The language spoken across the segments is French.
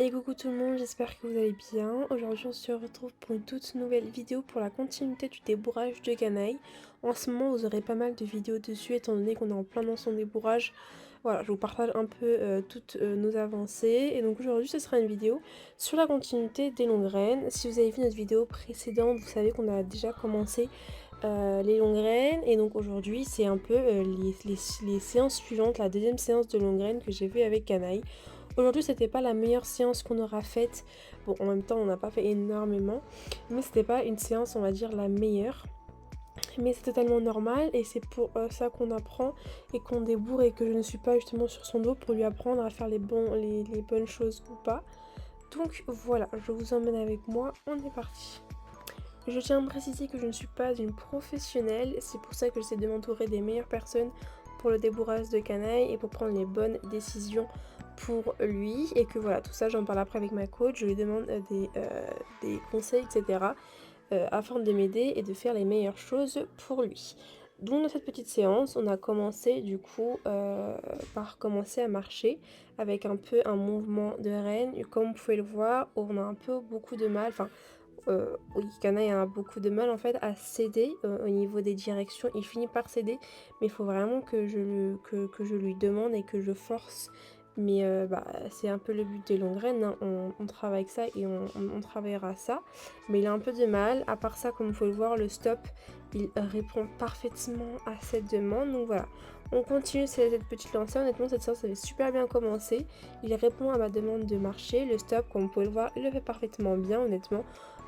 Et coucou tout le monde, j'espère que vous allez bien. Aujourd'hui on se retrouve pour une toute nouvelle vidéo pour la continuité du débourrage de Canaille. En ce moment vous aurez pas mal de vidéos dessus étant donné qu'on est en plein dans son débourrage. Voilà, je vous partage un peu toutes nos avancées. Et donc aujourd'hui ce sera une vidéo sur la continuité des longues graines. Si vous avez vu notre vidéo précédente, vous savez qu'on a déjà commencé les longues graines. Et donc aujourd'hui c'est un peu les séances suivantes, la deuxième séance de longues graines que j'ai vue avec Canaille. Aujourd'hui, c'était pas la meilleure séance qu'on aura faite. Bon, en même temps, on n'a pas fait énormément, mais c'était pas une séance, on va dire, la meilleure. Mais c'est totalement normal et c'est pour ça qu'on apprend et qu'on débourre et que je ne suis pas justement sur son dos pour lui apprendre à faire les bonnes choses ou pas. Donc voilà, je vous emmène avec moi, on est parti. Je tiens à préciser que je ne suis pas une professionnelle, c'est pour ça que j'essaie de m'entourer des meilleures personnes pour le débourrage de Canaille et pour prendre les bonnes décisions pour lui. Et que voilà, tout ça j'en parle après avec ma coach, je lui demande des conseils, etc. Afin de m'aider et de faire les meilleures choses pour lui. Donc dans cette petite séance, on a commencé du coup par commencer à marcher avec un peu un mouvement de reine. Comme vous pouvez le voir, on a un peu beaucoup de mal, oui, Canaille a beaucoup de mal en fait à céder au niveau des directions. Il finit par céder, mais il faut vraiment que je lui demande et que je force. Mais c'est un peu le but des longues graines, hein. On travaille ça et on travaillera ça. Mais il a un peu de mal. À part ça, comme vous pouvez le voir, le stop, il répond parfaitement à cette demande. Donc voilà, on continue cette petite lancée. Honnêtement, cette séance avait super bien commencé. Il répond à ma demande de marcher. Le stop, comme vous pouvez le voir, il le fait parfaitement bien, honnêtement.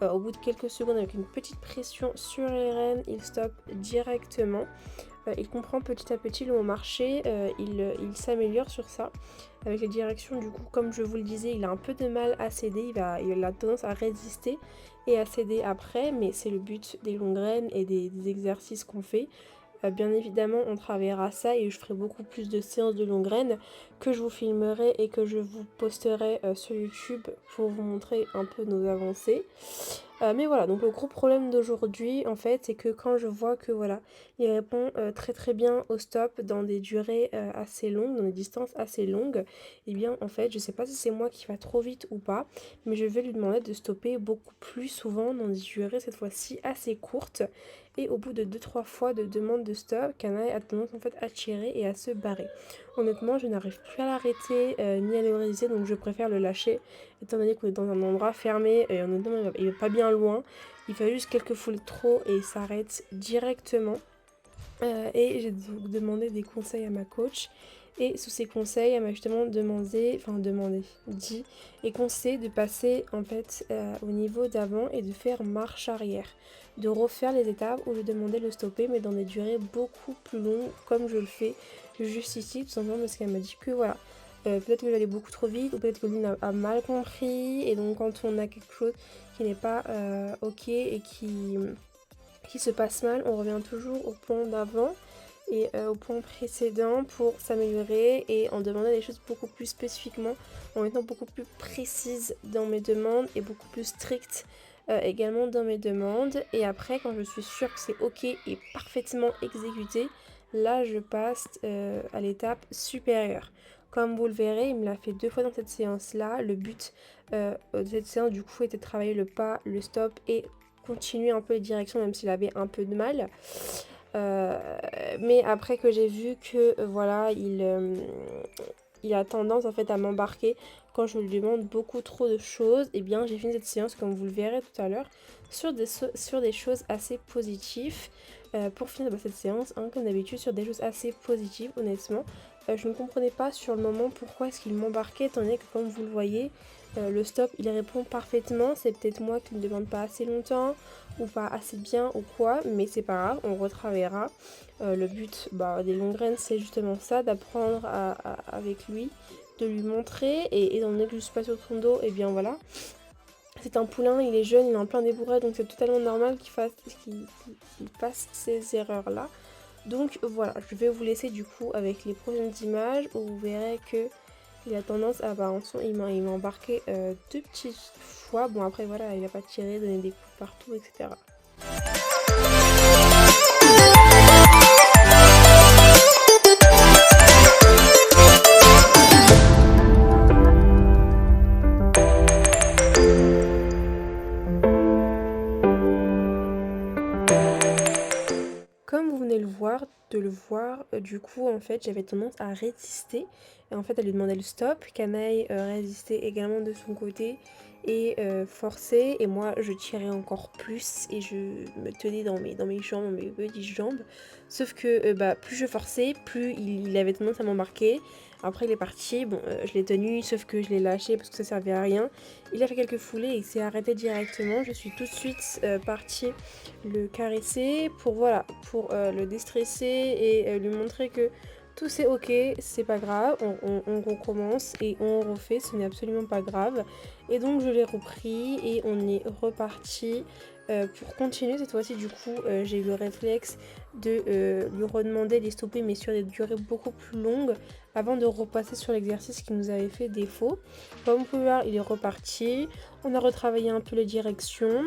Au bout de quelques secondes, avec une petite pression sur les rênes, il stoppe directement. Il comprend petit à petit le mot marché, il s'améliore sur ça. Avec les directions, du coup, comme je vous le disais, il a un peu de mal à céder, il a tendance à résister et à céder après, mais c'est le but des longues graines et des exercices qu'on fait. Bien évidemment, on travaillera ça et je ferai beaucoup plus de séances de longues graines que je vous filmerai et que je vous posterai sur YouTube pour vous montrer un peu nos avancées. Mais voilà, donc le gros problème d'aujourd'hui en fait, c'est que quand je vois que voilà, il répond très très bien au stop dans des durées assez longues, dans des distances assez longues, et bien en fait, je sais pas si c'est moi qui va trop vite ou pas, mais je vais lui demander de stopper beaucoup plus souvent dans des durées cette fois-ci assez courtes. Et au bout de 2-3 fois de demande de stop, Canaille a tendance en fait à tirer et à se barrer. Honnêtement, je n'arrive plus à l'arrêter ni à le réaliser, donc je préfère le lâcher étant donné qu'on est dans un endroit fermé et honnêtement il va pas bien loin. Il fait juste quelques foules trop et il s'arrête directement. Et j'ai demandé des conseils à ma coach. Et sous ses conseils, elle m'a justement dit et conseillé de passer en fait au niveau d'avant et de faire marche arrière. De refaire les étapes où je demandais le stopper, mais dans des durées beaucoup plus longues, comme je le fais juste ici, tout simplement parce qu'elle m'a dit que voilà, peut-être que j'allais beaucoup trop vite, ou peut-être que lui a mal compris, et donc quand on a quelque chose qui n'est pas ok et qui se passe mal, on revient toujours au point d'avant et au point précédent pour s'améliorer et en demandant des choses beaucoup plus spécifiquement, en étant beaucoup plus précise dans mes demandes et beaucoup plus stricte également dans mes demandes. Et après, quand je suis sûre que c'est ok et parfaitement exécuté, là je passe à l'étape supérieure. Comme vous le verrez, il me l'a fait 2 fois dans cette séance-là. Le but de cette séance du coup était de travailler le pas, le stop et continuer un peu les directions même s'il avait un peu de mal. Mais après que j'ai vu que voilà, il a tendance en fait à m'embarquer quand je lui demande beaucoup trop de choses, et bien j'ai fini cette séance comme vous le verrez tout à l'heure sur des choses assez positives. Pour finir cette séance, hein, comme d'habitude sur des choses assez positives honnêtement. Je ne comprenais pas sur le moment pourquoi est-ce qu'il m'embarquait, étant donné que comme vous le voyez, le stop il répond parfaitement. C'est peut-être moi qui ne demande pas assez longtemps ou pas assez bien ou quoi, mais c'est pas grave, on retravaillera. Le but des longues graines c'est justement ça, d'apprendre avec lui, de lui montrer, et étant donné que je suis pas sur son dos, et bien voilà. C'est un poulain, il est jeune, il est en plein débourrage, donc c'est totalement normal qu'il fasse ces erreurs-là. Donc voilà, je vais vous laisser du coup avec les prochaines images où vous verrez que il a tendance à il m'a embarqué 2 petites fois. Bon après voilà, il a pas tiré, donné des coups partout, etc. le voir, du coup en fait j'avais tendance à résister et en fait elle lui demandait le stop, Canaille résistait également de son côté et forçait et moi je tirais encore plus et je me tenais dans mes jambes, mes petites jambes, sauf que bah, plus je forçais, plus il avait tendance à m'embarquer. Après il est parti, bon je l'ai tenu sauf que je l'ai lâché parce que ça servait à rien. Il a fait quelques foulées et il s'est arrêté directement. Je suis tout de suite partie le caresser pour voilà, pour le déstresser et lui montrer que tout c'est ok, c'est pas grave, on recommence et on refait, ce n'est absolument pas grave. Et donc je l'ai repris et on est reparti pour continuer. Cette fois-ci du coup j'ai eu le réflexe de lui redemander de stopper mais sur des durées beaucoup plus longues avant de repasser sur l'exercice qui nous avait fait défaut. Comme vous pouvez voir, il est reparti, on a retravaillé un peu les directions.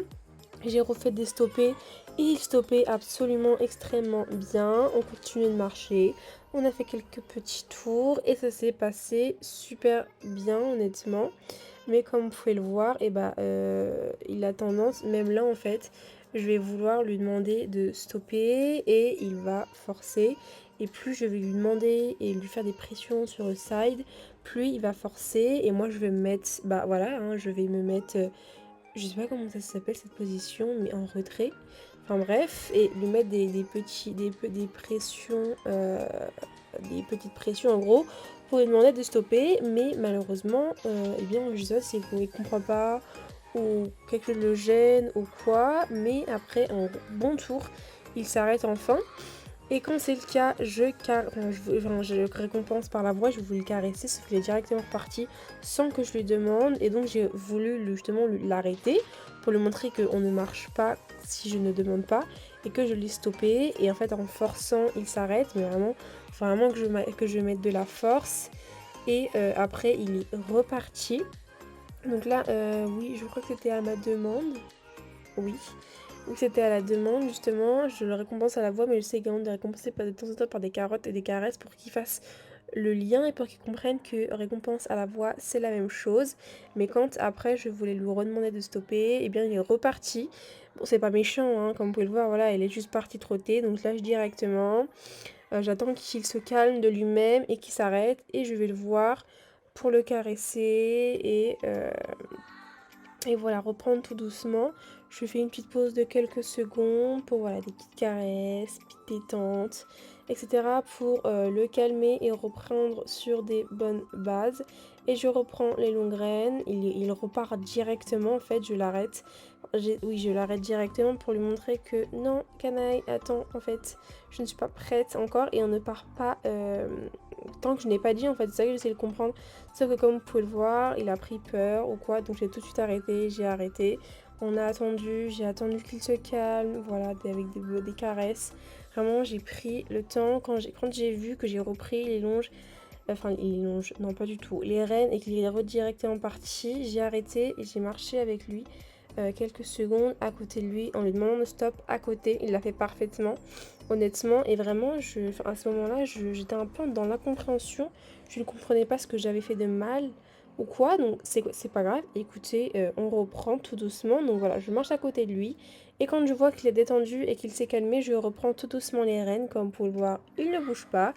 J'ai refait des stoppés et il stoppait absolument extrêmement bien. On continuait de marcher, on a fait quelques petits tours et ça s'est passé super bien honnêtement. Mais comme vous pouvez le voir, et bah, il a tendance, même là en fait, je vais vouloir lui demander de stopper et il va forcer. Et plus je vais lui demander et lui faire des pressions sur le side, plus il va forcer. Et moi je vais me mettre, bah voilà, hein, je vais me mettre je sais pas comment ça s'appelle cette position, mais en retrait. Enfin bref, et lui mettre des pressions, des petites pressions en gros, pour lui demander de stopper, mais malheureusement, eh bien, je sais pas si il comprend pas, ou quelque chose le gêne, ou quoi, mais après un bon tour, il s'arrête enfin. Et quand c'est le cas, je récompense par la voix, je voulais le caresser, sauf qu'il est directement reparti sans que je lui demande. Et donc j'ai voulu justement l'arrêter pour lui montrer qu'on ne marche pas si je ne demande pas et que je l'ai stoppé. Et en fait en forçant, il s'arrête, mais vraiment que je mette de la force. Et après il est reparti. Donc là, oui, je crois que c'était à ma demande. Oui. Donc c'était à la demande justement, je le récompense à la voix mais je sais également de le récompenser de temps en temps par des carottes et des caresses pour qu'il fasse le lien et pour qu'il comprenne que récompense à la voix c'est la même chose. Mais quand après je voulais lui redemander de stopper, et bien il est reparti. Bon c'est pas méchant hein, comme vous pouvez le voir, voilà, il est juste parti trotter, donc là je directement, j'attends qu'il se calme de lui-même et qu'il s'arrête et je vais le voir pour le caresser et voilà, reprendre tout doucement. Je fais une petite pause de quelques secondes pour voilà, des petites caresses, petites détentes, etc. pour le calmer et reprendre sur des bonnes bases. Et je reprends les longues graines. Il repart directement, en fait, je l'arrête. Oui, je l'arrête directement pour lui montrer que non, canaille, attends, en fait, je ne suis pas prête encore et on ne part pas tant que je n'ai pas dit, en fait, c'est ça que j'essaie de comprendre. Sauf que comme vous pouvez le voir, il a pris peur ou quoi, donc j'ai tout de suite arrêté, j'ai arrêté. On a attendu, j'ai attendu qu'il se calme, voilà, avec des caresses. Vraiment, j'ai pris le temps, quand j'ai vu que j'ai repris les longes, enfin les longes, non pas du tout, les rênes et qu'il est redirectement parti, j'ai arrêté et j'ai marché avec lui quelques secondes à côté de lui en lui demandant de stop à côté, il l'a fait parfaitement, honnêtement, et vraiment, à ce moment-là, j'étais un peu dans l'incompréhension, je ne comprenais pas ce que j'avais fait de mal ou quoi, donc c'est pas grave, écoutez, on reprend tout doucement, donc voilà, je marche à côté de lui, et quand je vois qu'il est détendu et qu'il s'est calmé, je reprends tout doucement les rênes, comme vous pouvez le voir, il ne bouge pas,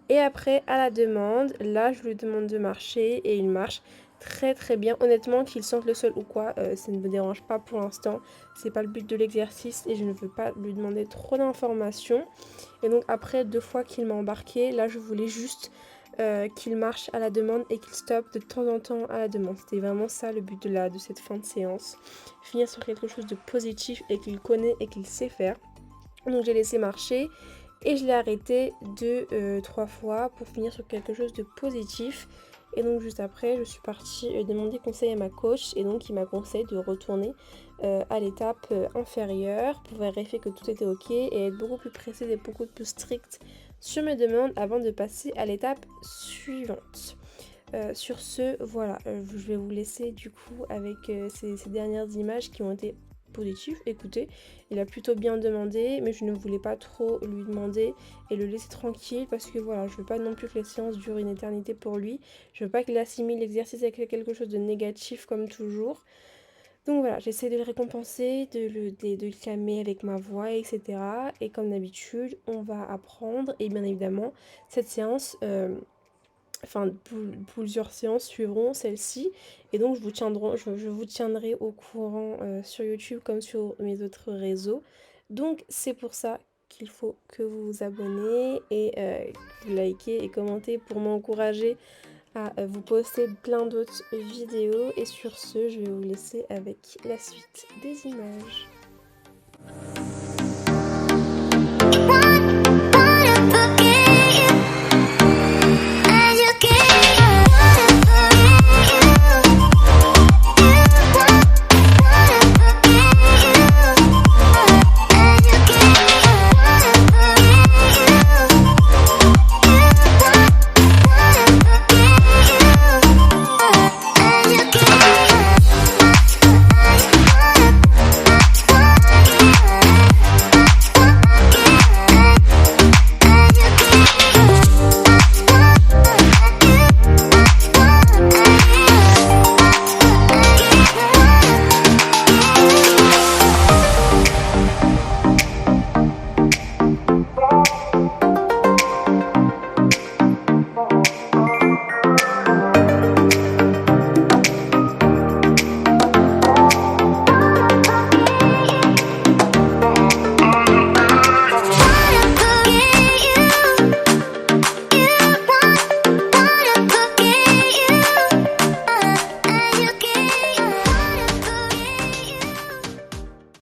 et après, à la demande, là, je lui demande de marcher, et il marche très très bien, honnêtement, qu'il sente le sol ou quoi, ça ne me dérange pas pour l'instant, c'est pas le but de l'exercice, et je ne veux pas lui demander trop d'informations, et donc après 2 fois qu'il m'a embarqué, là, je voulais juste qu'il marche à la demande et qu'il stoppe de temps en temps à la demande. C'était vraiment ça le but de cette fin de séance. Finir sur quelque chose de positif et qu'il connaît et qu'il sait faire. Donc j'ai laissé marcher et je l'ai arrêté 2-3 fois pour finir sur quelque chose de positif. Et donc juste après, je suis partie demander conseil à ma coach et donc il m'a conseillé de retourner à l'étape inférieure pour vérifier que tout était ok et être beaucoup plus précise et beaucoup plus stricte sur mes demandes avant de passer à l'étape suivante. Sur ce, voilà, je vais vous laisser du coup avec ces dernières images qui ont été positives. Écoutez, il a plutôt bien demandé, mais je ne voulais pas trop lui demander et le laisser tranquille parce que voilà, je veux pas non plus que les séances durent une éternité pour lui. Je veux pas qu'il assimile l'exercice avec quelque chose de négatif comme toujours. Donc voilà, j'essaie de le récompenser, de le calmer avec ma voix, etc. Et comme d'habitude, on va apprendre. Et bien évidemment, cette séance, plusieurs séances suivront celle-ci. Et donc je vous tiendrai au courant sur YouTube comme sur mes autres réseaux. Donc c'est pour ça qu'il faut que vous vous abonnez et que vous likez et commentez pour m'encourager à vous poster plein d'autres vidéos. Et sur ce, je vais vous laisser avec la suite des images.